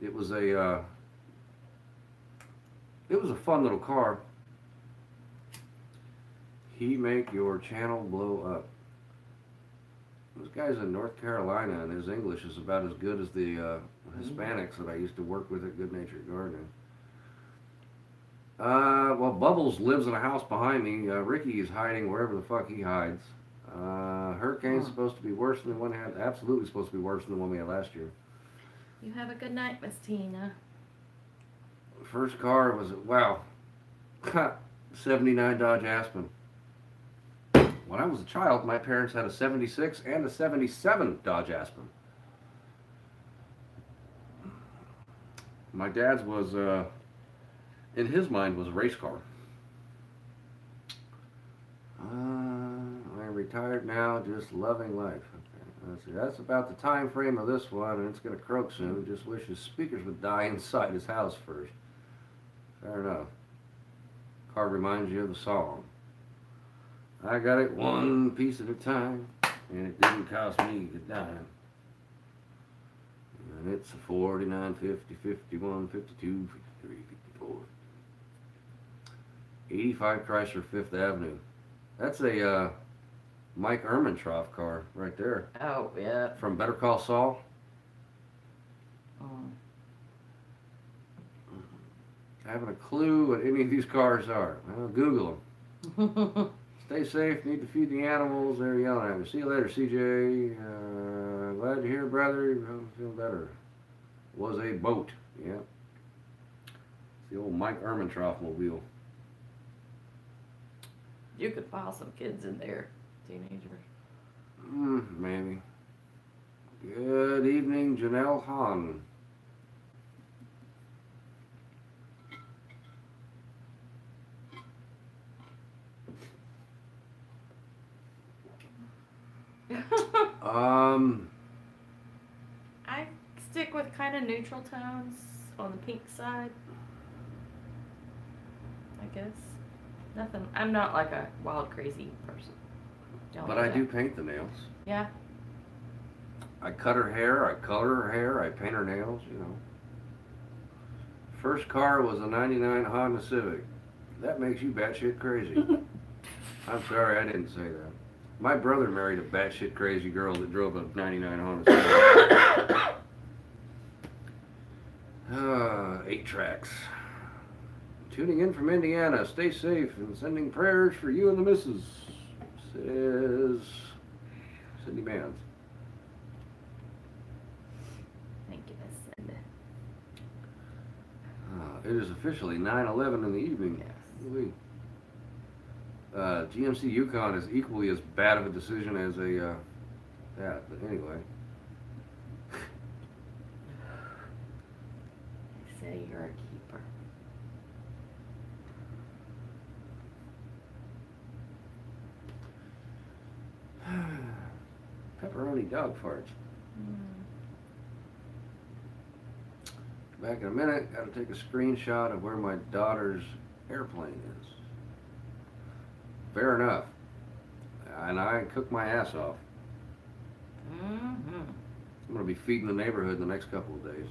It was a fun little car. He make your channel blow up. This guy's in North Carolina and his English is about as good as the Hispanics that I used to work with at Good Natured Gardening. Well, Bubbles lives in a house behind me. Ricky is hiding wherever the fuck he hides. Hurricane's supposed to be worse than the one we had. Absolutely supposed to be worse than the one we had last year. You have a good night, Miss Tina. First car was, wow, 79 Dodge Aspen. When I was a child, my parents had a 76 and a 77 Dodge Aspen. My dad's was, in his mind, was a race car. I'm retired now, just loving life. Okay, let's see. That's about the time frame of this one, and it's going to croak soon. Just wish his speakers would die inside his house first. Fair enough. Car reminds you of the song. I got it one piece at a time, and it didn't cost me a dime. And it's a 49, 50, 51, 52, 53, 54. 85 Chrysler Fifth Avenue. That's a Mike Ehrmantraut car right there. Oh, yeah. From Better Call Saul. having a clue what any of these cars are. Well, Google them. Stay safe, need to feed the animals. They're yelling at me. See you later, CJ. Glad you're here, brother. You feel better. Was a boat. Yeah. It's the old Mike Ehrmantraut mobile. You could file some kids in there, teenagers. Maybe. Good evening, Janelle Hahn. I stick with kind of neutral tones on the pink side. I guess. Nothing. I'm not like a wild, crazy person. But I do paint the nails. Yeah. I cut her hair, I color her hair, I paint her nails, you know. First car was a 99 Honda Civic. That makes you batshit crazy. I'm sorry, I didn't say that. My brother married a batshit crazy girl that drove a 99 Honda Civic. 8 tracks. Tuning in from Indiana. Stay safe and sending prayers for you and the missus, says Cindy Bands. Thank you, Miss Cindy. It is officially 9:11 in the evening. Yes. GMC Yukon is equally as bad of a decision as that, but anyway. They say you're a keeper. Pepperoni dog farts. Back in a minute, gotta take a screenshot of where my daughter's airplane is. Fair enough. And I cook my ass off. I'm gonna be feeding the neighborhood in the next couple of days.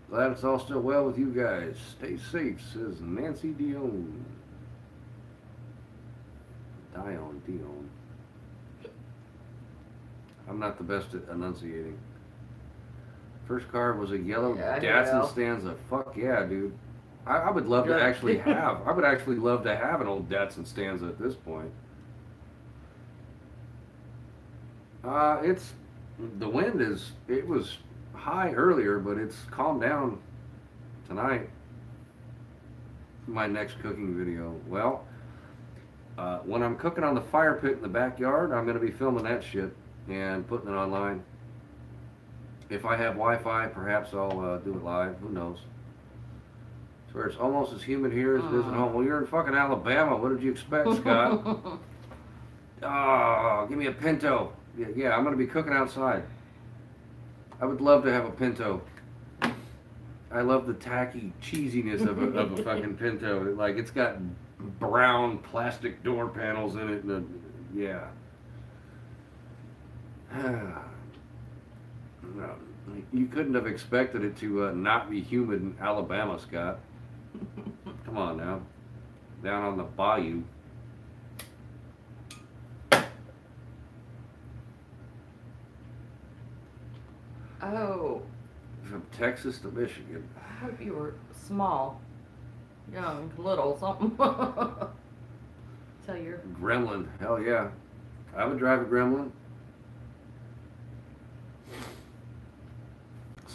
Glad it's all still well with you guys. Stay safe, says Nancy Dion. Dion. I'm not the best at enunciating. First car was a yellow Datsun Stanza. Fuck yeah, dude. I would love to actually have. I would actually love to have an old Datsun Stanza at this point. The wind is. It was high earlier, but it's calmed down tonight. My next cooking video. Well, when I'm cooking on the fire pit in the backyard, I'm going to be filming that shit and putting it online. If I have Wi-Fi, perhaps I'll do it live. Who knows? Swear it's almost as humid here as it is at home. Well, you're in fucking Alabama. What did you expect, Scott? Oh, give me a Pinto. Yeah, I'm going to be cooking outside. I would love to have a Pinto. I love the tacky cheesiness of a fucking Pinto. Like, it's got brown plastic door panels in it. And yeah. No, you couldn't have expected it to not be humid in Alabama, Scott. Come on now. Down on the bayou. Oh. From Texas to Michigan. I hope you were small, young, little, something. Tell your Gremlin. Hell yeah. I would drive a Gremlin.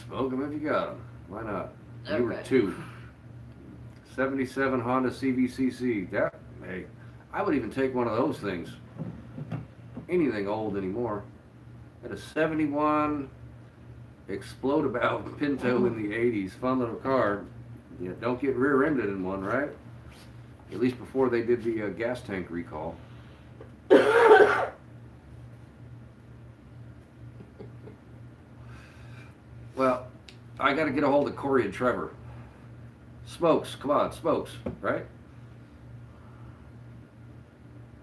Smoke them if you got them. Why not? Okay. You were 2. 77 Honda CVCC. That, hey, I would even take one of those things. Anything old anymore. Had a 71 Explode About Pinto in the 80s. Fun little car. Yeah, don't get rear-ended in one, right? At least before they did the gas tank recall. Well, I got to get a hold of Corey and Trevor. Smokes, come on, Smokes, right?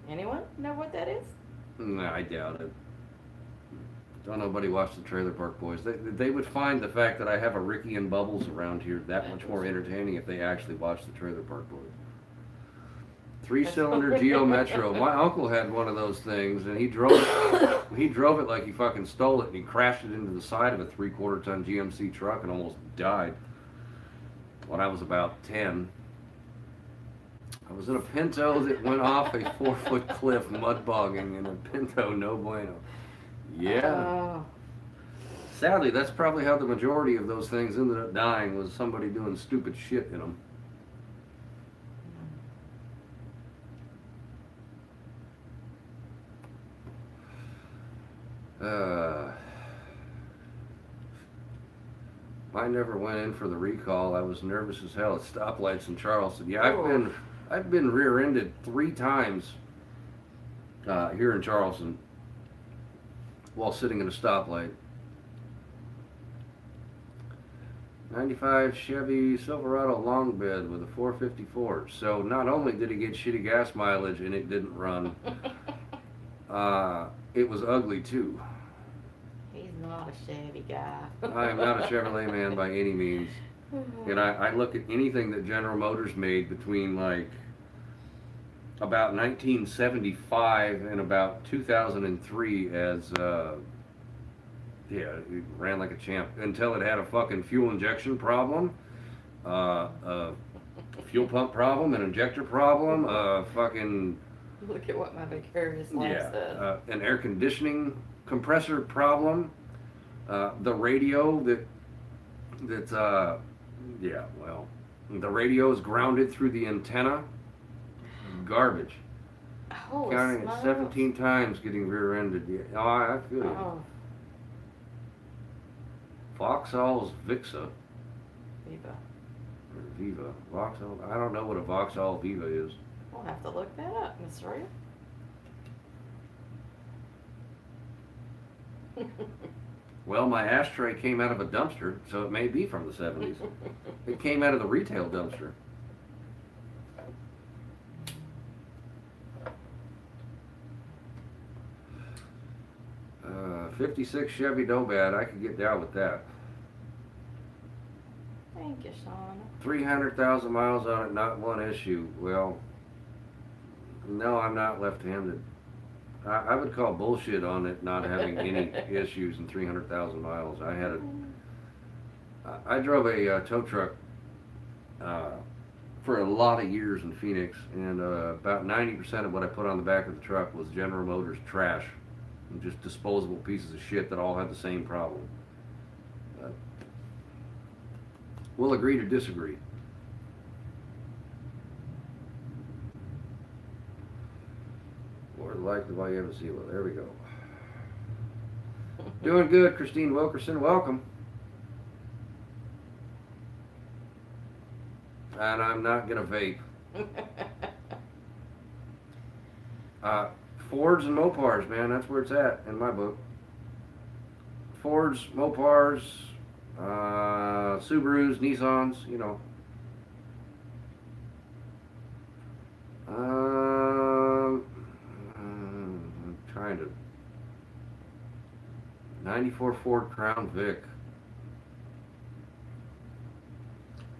anyone know what that is? Nah, I doubt it. Don't nobody watch the Trailer Park Boys. They would find the fact that I have a Ricky and Bubbles around here that much more entertaining if they actually watched the Trailer Park Boys. 3-cylinder Geo Metro. My uncle had one of those things, and he drove it like he fucking stole it, and he crashed it into the side of a 3/4 ton GMC truck and almost died. when I was about 10. I was in a Pinto that went off a 4-foot cliff mud bogging in a Pinto, no bueno. Yeah. Sadly, that's probably how the majority of those things ended up dying, was somebody doing stupid shit in them. I never went in for the recall. I was nervous as hell at stoplights in Charleston. Yeah, I've been rear-ended 3 times here in Charleston while sitting at a stoplight. 95 Chevy Silverado long bed with a 454. So not only did he get shitty gas mileage and it didn't run, it was ugly too. He's not a Chevy guy. I am not a Chevrolet man by any means. And I look at anything that General Motors made between like about 1975 and about 2003 as yeah, it ran like a champ until it had a fucking fuel injection problem, a fuel pump problem, an injector problem, fucking... Look at what my vicarious life said. An air conditioning compressor problem, the radio yeah, well, the radio is grounded through the antenna. Garbage. Oh, Counting it 17 times getting rear-ended. Yeah. Oh, I feel you. Oh. Vauxhall's Vixa. Viva. Or Viva. Vauxhall. I don't know what a Vauxhall Viva is. We'll have to look that up, Miss Ria. Well, my ashtray came out of a dumpster, so it may be from the 70s. It came out of the retail dumpster. 56 Chevy Dobad, I could get down with that. Thank you, Sean. 300,000 miles on it, not one issue. Well, no, I'm not left-handed. I would call bullshit on it not having any issues in 300,000 miles. I drove a tow truck for a lot of years in Phoenix, and about 90% of what I put on the back of the truck was General Motors trash. Just disposable pieces of shit that all had the same problem. We'll agree to disagree. Or like the Well, there we go. Doing good, Christine Wilkerson. Welcome. And I'm not gonna vape. Fords and Mopars, man, that's where it's at in my book. Fords, Mopars, Subarus, Nissans, you know. I'm trying to... 94 Ford Crown Vic.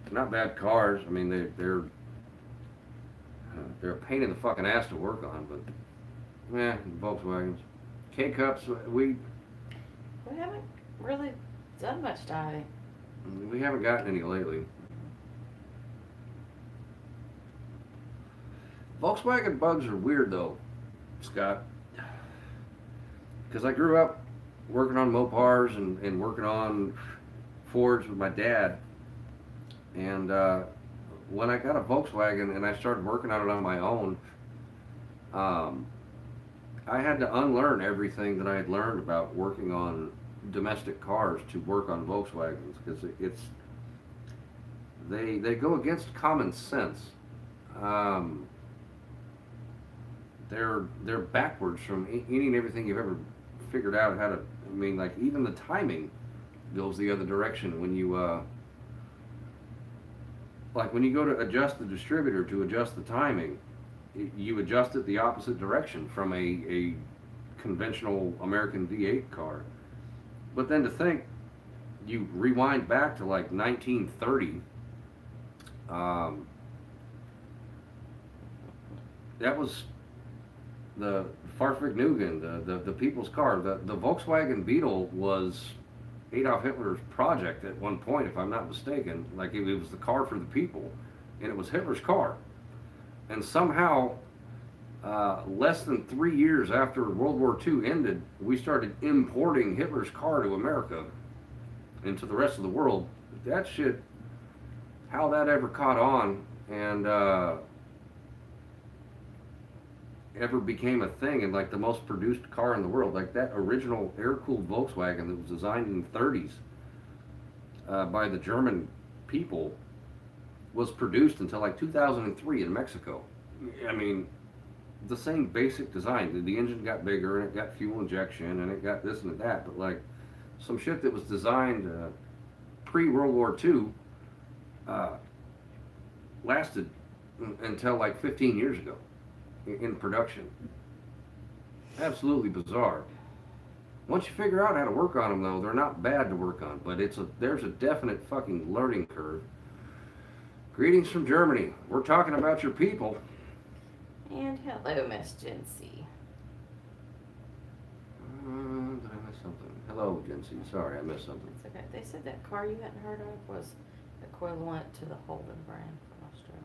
Not bad cars. I mean, they're a pain in the fucking ass to work on, but... Yeah, Volkswagens. K-Cups, we haven't really done much diving. We haven't gotten any lately. Volkswagen bugs are weird though, Scott. Because I grew up working on Mopars and working on Fords with my dad. And when I got a Volkswagen and I started working on it on my own, I had to unlearn everything that I had learned about working on domestic cars to work on Volkswagens, because they go against common sense. They're backwards from any and everything you've ever figured out how to. I mean, like even the timing goes the other direction when you like when you go to adjust the distributor to adjust the timing. You adjust it the opposite direction from a conventional American V8 car. But then to think, you rewind back to like 1930, that was the Fahrzeugwagen, the people's car. The Volkswagen Beetle was Adolf Hitler's project at one point, if I'm not mistaken. Like it was the car for the people, and it was Hitler's car. And somehow, less than 3 years after World War II ended, we started importing Hitler's car to America and to the rest of the world. That shit, how that ever caught on and ever became a thing, and like the most produced car in the world, like that original air-cooled Volkswagen that was designed in the 30s by the German people, was produced until like 2003 in Mexico. I mean, the same basic design. The engine got bigger and it got fuel injection and it got this and that, but like some shit that was designed pre-World War II lasted until like 15 years ago in production. Absolutely bizarre. Once you figure out how to work on them, though, they're not bad to work on, but there's a definite fucking learning curve. Greetings from Germany. We're talking about your people. And hello, Miss Jency. Did I miss something? Hello, Jency. Sorry, I missed something. It's okay. They said that car you hadn't heard of was equivalent to the Holden brand from Australia.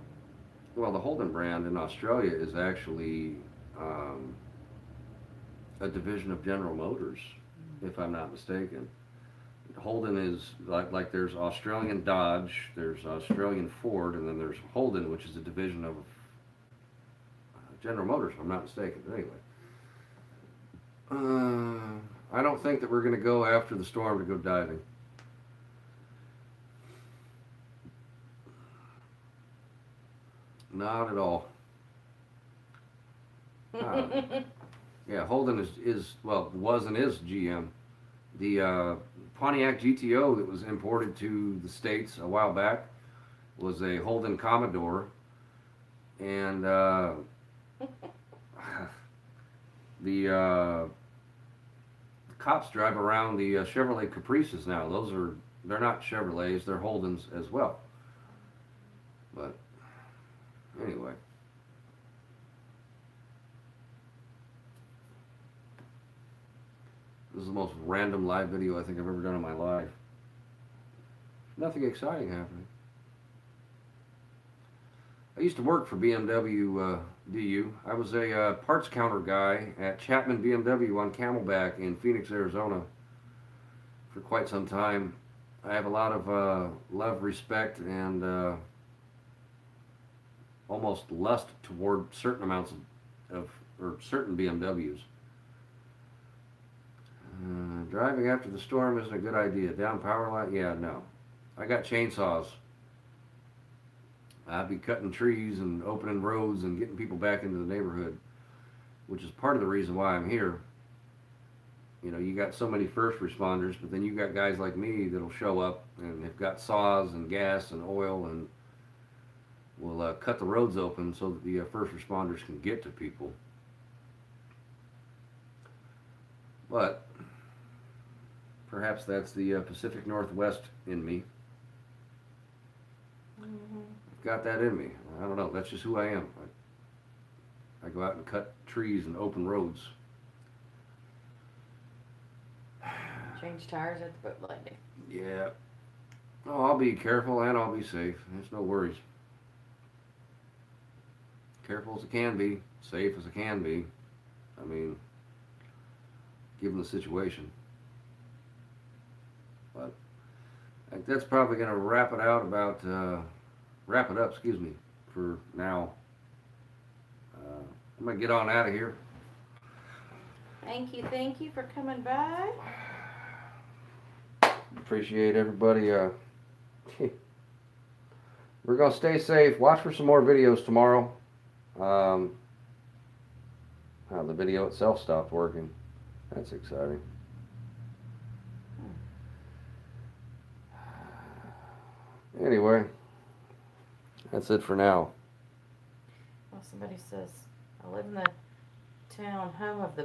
Well, the Holden brand in Australia is actually a division of General Motors, if I'm not mistaken. Holden is like there's Australian Dodge, there's Australian Ford, and then there's Holden, which is a division of General Motors, if I'm not mistaken. But anyway, I don't think that we're going to go after the storm to go diving. Not at all. Yeah, Holden is well, was and is GM. The Pontiac GTO that was imported to the States a while back was a Holden Commodore, and the cops drive around the Chevrolet Caprices now. They're not Chevrolets, they're Holdens as well. But anyway. This is the most random live video I think I've ever done in my life. Nothing exciting happening. I used to work for BMW DU. I was a parts counter guy at Chapman BMW on Camelback in Phoenix, Arizona for quite some time. I have a lot of love, respect, and almost lust toward certain amounts or certain BMWs. Driving after the storm isn't a good idea. Down power line? Yeah, no. I got chainsaws. I'd be cutting trees and opening roads and getting people back into the neighborhood, which is part of the reason why I'm here. You know, you got so many first responders, but then you got guys like me that'll show up and have got saws and gas and oil and will cut the roads open so that the first responders can get to people. But perhaps that's the Pacific Northwest in me. I've got that in me. I don't know. That's just who I am. I go out and cut trees and open roads. Change tires at the boat landing. Yeah. Oh, I'll be careful and I'll be safe. There's no worries. Careful as I can be, safe as I can be. I mean, given the situation. But I think that's probably going to wrap it up, excuse me, for now. I'm going to get on out of here. Thank you for coming by. Appreciate everybody. We're going to stay safe. Watch for some more videos tomorrow. The video itself stopped working. That's exciting. Anyway, that's it for now. Well, somebody says, I live in the town home of the